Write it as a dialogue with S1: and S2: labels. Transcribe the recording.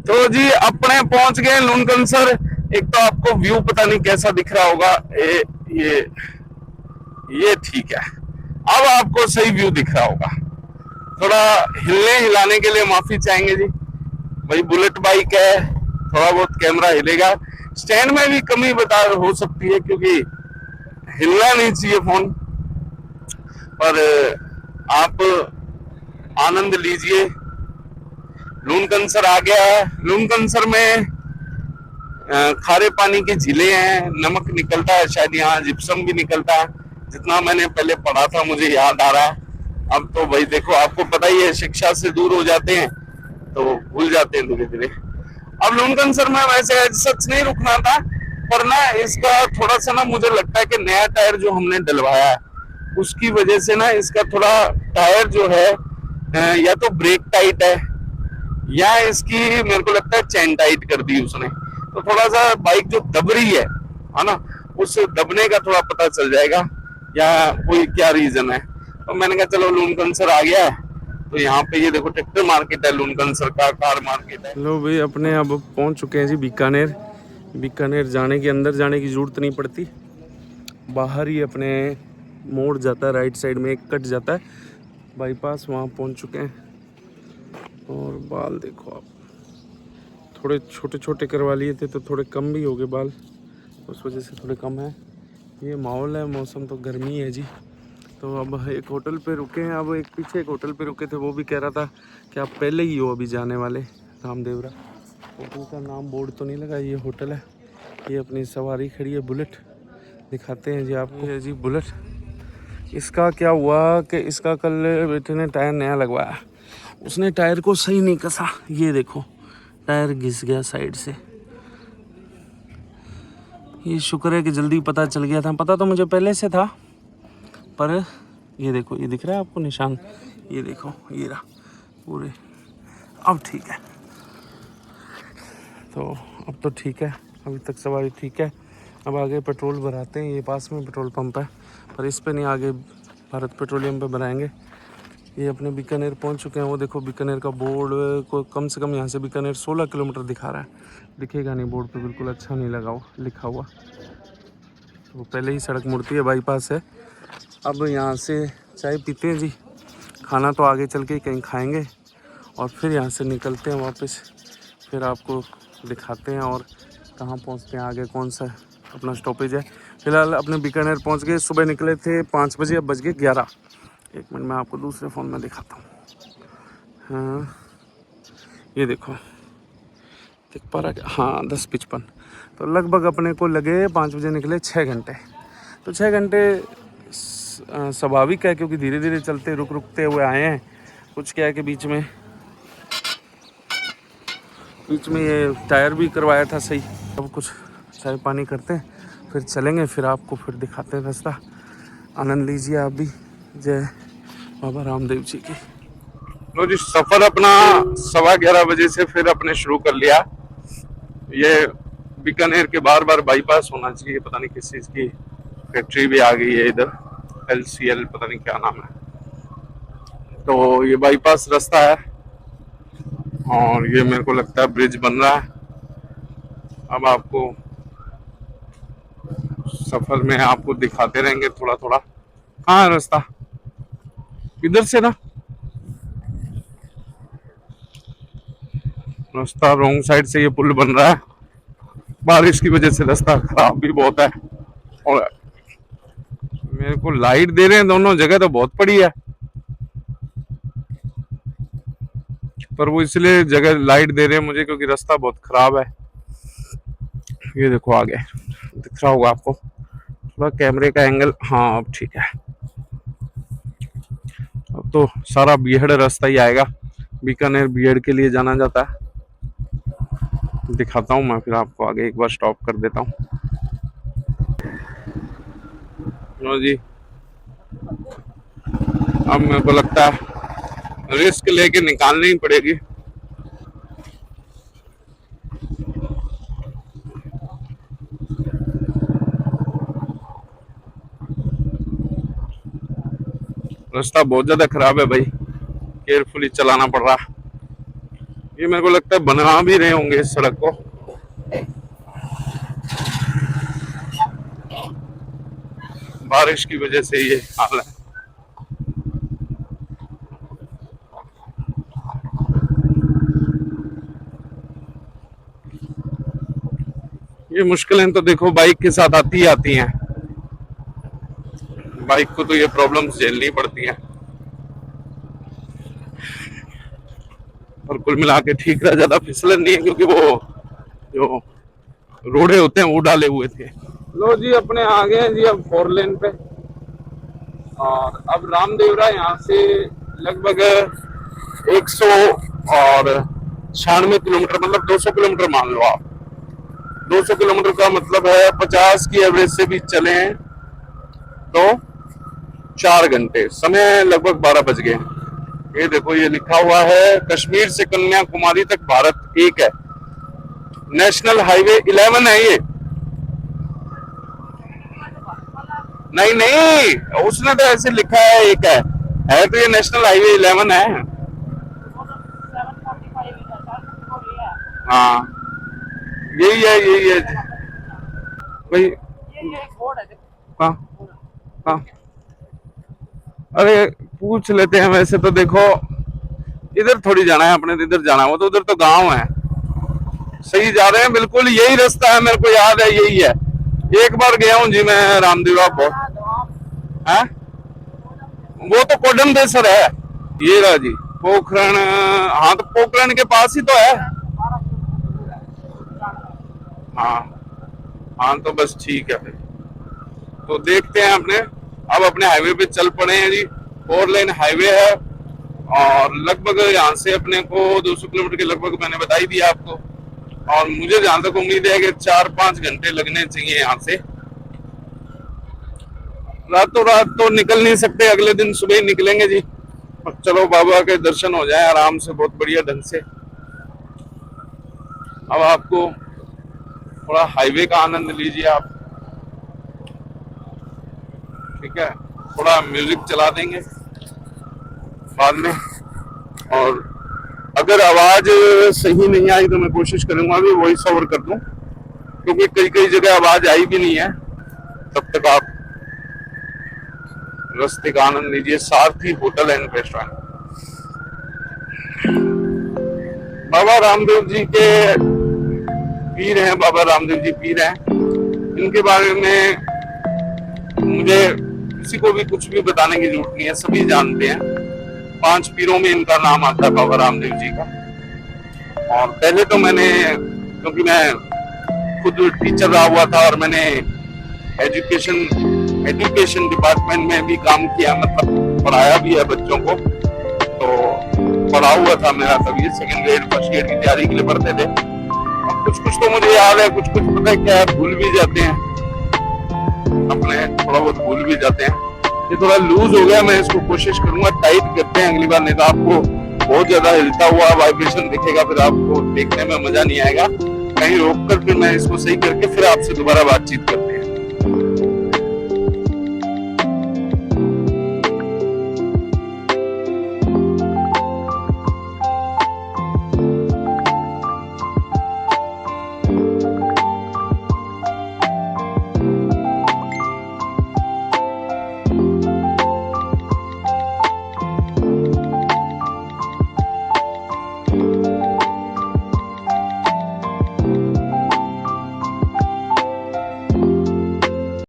S1: तो जी अपने पहुंच गए लूनकनसर। एक तो आपको व्यू पता नहीं कैसा दिख रहा होगा, ये ये ठीक है। अब आपको सही व्यू दिख रहा होगा। थोड़ा हिलने हिलाने के लिए माफी चाहेंगे जी, भाई बुलेट बाइक है, थोड़ा बहुत कैमरा हिलेगा। स्टैंड में भी कमी बता हो सकती है क्योंकि हिलना नहीं चाहिए फोन, पर आप आनंद लीजिए। लूनकनसर आ गया है। लूनकनसर में खारे पानी की झीलें हैं, नमक निकलता है, शायद यहाँ जिप्सम भी निकलता है, जितना मैंने पहले पढ़ा था मुझे याद आ रहा है। अब तो भाई देखो, आपको पता ही है, शिक्षा से दूर हो जाते हैं तो भूल जाते हैं धीरे धीरे। अब लूनकनसर में वैसे सच नहीं रुकना था, पर ना इसका थोड़ा सा ना मुझे लगता है कि नया टायर जो हमने डलवाया है उसकी वजह से ना इसका थोड़ा टायर जो है या तो ब्रेक टाइट है या इसकी मेरे को लगता है चेन टाइट कर दी उसने। तो थोड़ा सा बाइक जो दब रही है ना, उस दबने का थोड़ा पता चल जाएगा या कोई क्या रीजन है। तो मैंने कहा चलो लूनकनसर आ गया है तो यहाँ पे ये देखो ट्रैक्टर मार्केट है, लूनकनसर का कार मार्केट है। लो भाई अपने अब पहुंच चुके हैं जी बीकानेर। बीकानेर जाने के अंदर जाने की जरूरत नहीं पड़ती, बाहर ही अपने मोड़ जाता है, राइट साइड में एक कट जाता है बाईपास, वहाँ पहुंच चुके हैं। और बाल देखो आप, थोड़े छोटे छोटे करवा लिए थे तो थोड़े कम भी हो गए बाल, उस वजह से थोड़े कम है। ये माहौल है, मौसम तो गर्मी है जी। तो अब एक होटल पे रुके हैं, अब एक पीछे एक होटल पे रुके थे, वो भी कह रहा था कि आप पहले ही हो अभी जाने वाले, रामदेवरा। होटल का नाम बोर्ड तो नहीं लगा, ये होटल है। ये अपनी सवारी खड़ी है बुलेट, दिखाते हैं जी आपको। ये जी बुलेट। इसका क्या हुआ कि इसका कल बेटे ने टायर नया लगवाया, उसने टायर को सही नहीं कसा, ये देखो टायर घिस गया साइड से। ये शुक्र है कि जल्दी पता चल गया था, पता तो मुझे पहले से था, पर ये देखो, ये दिख रहा है आपको निशान, ये देखो ये रहा पूरे। अब ठीक है, तो अब तो ठीक है, अभी तक सवारी ठीक है। अब आगे पेट्रोल भराते हैं, ये पास में पेट्रोल पंप है, पर इस पे नहीं, आगे भारत पेट्रोलियम पे भराएंगे। ये अपने बीकानेर पहुंच चुके हैं। वो देखो बीकानेर का बोर्ड को कम से कम यहाँ से बीकानेर 16 किलोमीटर दिखा रहा है, दिखेगा नहीं बोर्ड पे, बिल्कुल अच्छा नहीं लगा हुआ लिखा हुआ। वो पहले ही सड़क मुड़ती है, बाईपास है। अब यहाँ से चाय पीते हैं जी, खाना तो आगे चल के ही कहीं खाएंगे और फिर यहाँ से निकलते हैं वापस, फिर आपको दिखाते हैं और कहाँ पहुँचते हैं आगे, कौन सा अपना स्टॉपेज है। फिलहाल अपने बीकानेर पहुँच गए, सुबह निकले थे 5 बजे, अब बज गए 11। एक मिनट में आपको दूसरे फ़ोन में दिखाता हूँ। हाँ ये देखो, दिख पा रहा है, हाँ 10:55। तो लगभग अपने को लगे 5 बजे निकले 6 घंटे। तो 6 घंटे स्वाभाविक है क्योंकि धीरे धीरे चलते रुकते हुए आए हैं। कुछ क्या है कि बीच में ये टायर भी करवाया था सही। अब कुछ चाय पानी करते हैं, फिर चलेंगे, फिर आपको फिर दिखाते हैं रास्ता। आनंद लीजिए आप भी। जय बाबा रामदेव जी की। लो जी, सफर अपना 11:15 बजे से फिर अपने शुरू कर लिया। ये बीकानेर के बार बार बाईपास होना चाहिए, पता नहीं किस चीज की फैक्ट्री भी आ गई है इधर, LCL पता नहीं क्या नाम है। तो ये बाईपास रास्ता है और ये मेरे को लगता है ब्रिज बन रहा है। अब आपको सफर में आपको दिखाते रहेंगे थोड़ा थोड़ा। कहाँ है रास्ता, इधर से ना, रास्ता रॉन्ग साइड से ये पुल बन रहा है, बारिश की वजह से रास्ता खराब भी बहुत है। और मेरे को लाइट दे रहे हैं दोनों जगह, तो बहुत पड़ी है, पर वो इसलिए जगह लाइट दे रहे हैं मुझे क्योंकि रास्ता बहुत खराब है। ये देखो आगे दिख रहा होगा आपको, थोड़ा कैमरे का एंगल, हाँ अब ठीक है। अब तो सारा बीहड़ रास्ता ही आएगा, बीकानेर बीहड़ के लिए जाना जाता है। दिखाता हूँ मैं फिर आपको आगे, एक बार स्टॉप कर देता हूँ। जी अब मेरे को लगता है रिस्क लेके निकालनी ही पड़ेगी। रास्ता बहुत ज्यादा खराब है भाई, केयरफुली चलाना पड़ रहा है। ये मेरे को लगता है बना भी रहे होंगे इस सड़क को। बारिश की वजह से ये हाल है। ये मुश्किलें तो देखो बाइक के साथ आती ही आती हैं। बाइक को तो ये प्रॉब्लम्स झेलनी पड़ती हैं, और कुल मिला के ठीक रहा, ज्यादा फिसलन नहीं है क्योंकि वो जो रोडे होते हैं वो डाले हुए थे। लो जी अपने आ गए हैं जी अब 4 लेन पे, और अब रामदेवरा यहाँ से लगभग 196 किलोमीटर, मतलब 200 किलोमीटर मान लो आप। 200 किलोमीटर का मतलब है 50 की एवरेज से भी चले हैं तो 4 घंटे, समय लगभग 12 बज गए। ये देखो ये लिखा हुआ है कश्मीर से कन्याकुमारी तक भारत एक है, नेशनल हाईवे 11 है ये। नहीं नहीं, उसने तो ऐसे लिखा है एक है तो ये नेशनल हाईवे 11 है। हाँ यही है भाई। हाँ हाँ, अरे पूछ लेते हैं। वैसे तो देखो इधर थोड़ी जाना है अपने, इधर जाना हो तो उधर तो गांव है। सही जा रहे हैं, बिल्कुल यही रास्ता है, मेरे को याद है यही है। एक बार गया हूँ जी मैं रामदेवरा बहुत है। वो तो कोडम देसर है। ये रहा जी पोखरण। हाँ तो पोखरण के पास ही तो है। हाँ हाँ तो बस ठीक है फिर। तो देखते हैं अपने, अब अपने हाईवे पे चल पड़े हैं जी। 4 लेन हाईवे है और लगभग यहाँ से अपने को 200 किलोमीटर के लगभग मैंने बता ही दिया आपको। और मुझे जहां तक उम्मीद है कि 4-5 घंटे लगने चाहिए यहाँ से। रातों रात तो निकल नहीं सकते, अगले दिन सुबह ही निकलेंगे जी। चलो बाबा के दर्शन हो जाए आराम से, बहुत बढ़िया ढंग से। अब आपको थोड़ा हाईवे का आनंद लीजिए आप, ठीक है। थोड़ा म्यूजिक चला देंगे बाद में, और अगर आवाज सही नहीं आई तो मैं कोशिश करूंगा भी वॉइस ओवर कर दूं, क्योंकि कई कई जगह आवाज आई भी नहीं है। तब तक आप रास्ते का आनंद लीजिए। सारथी hotel and restaurant. Baba Ramdev ji के पीर हैं, बाबा रामदेव जी पीर हैं। इनके बारे में मुझे किसी को भी कुछ भी बताने की जरूरत नहीं है, सभी जानते हैं। 5 पीरों में इनका नाम आता है बाबा रामदेव जी का। और पहले तो मैंने, क्योंकि मैं खुद टीचर रहा हुआ था और मैंने एजुकेशन डिपार्टमेंट में भी काम किया, मतलब पढ़ाया भी है बच्चों को। तो पढ़ा हुआ था मेरा तभी, 2nd ग्रेड 1st ग्रेड की तैयारी के लिए पढ़ते थे। अब कुछ कुछ तो मुझे याद है, कुछ कुछ पता है क्या, भूल भी जाते हैं अपने, थोड़ा बहुत भूल भी जाते हैं। ये थोड़ा लूज हो गया, मैं इसको कोशिश करूंगा टाइट करते हैं अगली बार, नहीं तो आपको बहुत ज्यादा हिलता हुआ वाइब्रेशन दिखेगा, फिर आपको देखने में मजा नहीं आएगा। कहीं रोक कर फिर मैं इसको सही करके फिर आपसे दोबारा बातचीत करता हूं।